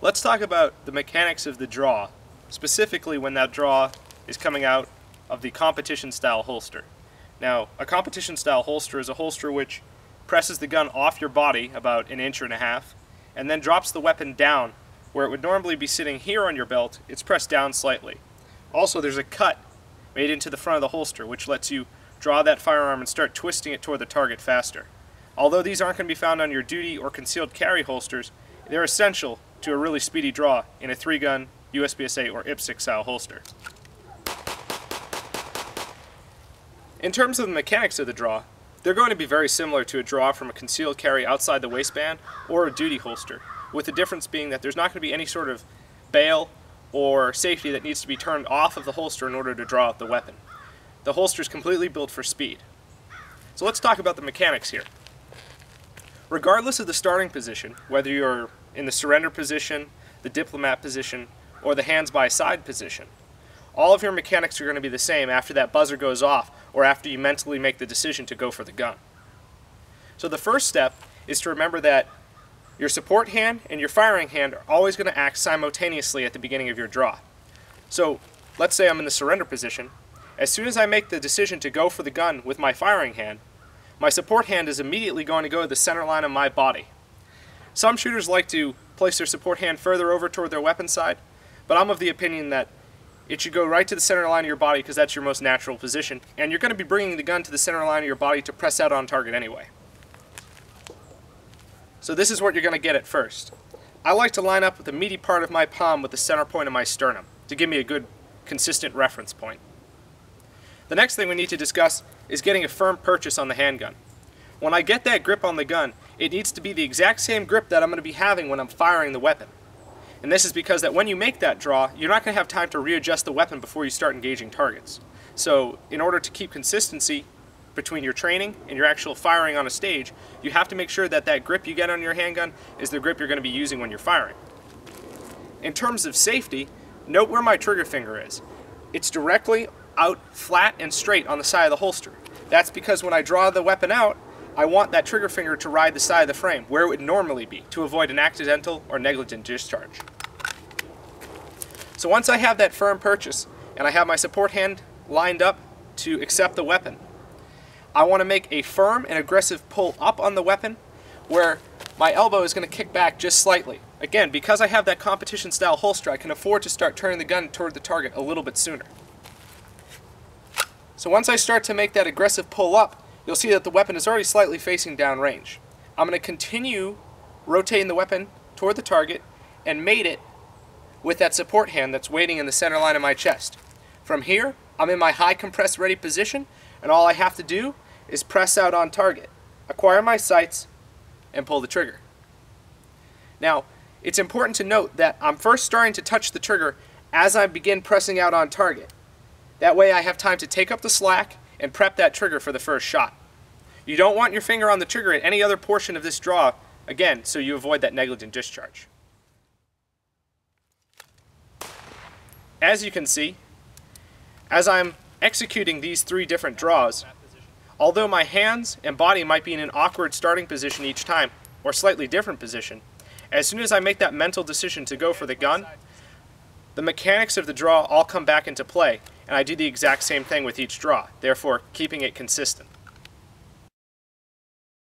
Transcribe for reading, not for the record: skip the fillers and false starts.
Let's talk about the mechanics of the draw, specifically when that draw is coming out of the competition style holster. Now, a competition style holster is a holster which presses the gun off your body about 1.5 inches and then drops the weapon down where it would normally be sitting here on your belt. It's pressed down slightly. Also, there's a cut made into the front of the holster which lets you draw that firearm and start twisting it toward the target faster. Although these aren't going to be found on your duty or concealed carry holsters, they're essential to a really speedy draw in a 3-gun, USPSA, or IPSC style holster. In terms of the mechanics of the draw, they're going to be very similar to a draw from a concealed carry outside the waistband or a duty holster, with the difference being that there's not going to be any sort of bail or safety that needs to be turned off of the holster in order to draw out the weapon. The holster is completely built for speed. So let's talk about the mechanics here. Regardless of the starting position, whether you're in the surrender position, the diplomat position, or the hands by side position, all of your mechanics are going to be the same after that buzzer goes off or after you mentally make the decision to go for the gun. So the first step is to remember that your support hand and your firing hand are always going to act simultaneously at the beginning of your draw. So let's say I'm in the surrender position. As soon as I make the decision to go for the gun with my firing hand, my support hand is immediately going to go to the center line of my body. Some shooters like to place their support hand further over toward their weapon side, but I'm of the opinion that it should go right to the center line of your body because that's your most natural position, and you're going to be bringing the gun to the center line of your body to press out on target anyway. So this is what you're going to get at first. I like to line up with the meaty part of my palm with the center point of my sternum to give me a good, consistent reference point. The next thing we need to discuss is getting a firm purchase on the handgun. When I get that grip on the gun, it needs to be the exact same grip that I'm going to be having when I'm firing the weapon. And this is because that when you make that draw, you're not going to have time to readjust the weapon before you start engaging targets. So in order to keep consistency between your training and your actual firing on a stage, you have to make sure that that grip you get on your handgun is the grip you're going to be using when you're firing. In terms of safety, note where my trigger finger is. It's directly out flat and straight on the side of the holster. That's because when I draw the weapon out, I want that trigger finger to ride the side of the frame, where it would normally be, to avoid an accidental or negligent discharge. So once I have that firm purchase, and I have my support hand lined up to accept the weapon, I want to make a firm and aggressive pull up on the weapon, where my elbow is going to kick back just slightly. Again, because I have that competition style holster, I can afford to start turning the gun toward the target a little bit sooner. So once I start to make that aggressive pull up, you'll see that the weapon is already slightly facing downrange. I'm going to continue rotating the weapon toward the target and mate it with that support hand that's waiting in the center line of my chest. From here, I'm in my high compressed ready position, and all I have to do is press out on target, acquire my sights, and pull the trigger. Now, it's important to note that I'm first starting to touch the trigger as I begin pressing out on target. That way I have time to take up the slack and prep that trigger for the first shot. You don't want your finger on the trigger at any other portion of this draw, again, so you avoid that negligent discharge. As you can see, as I'm executing these 3 different draws, although my hands and body might be in an awkward starting position each time, or slightly different position, as soon as I make that mental decision to go for the gun, the mechanics of the draw all come back into play, and I do the exact same thing with each draw, therefore keeping it consistent.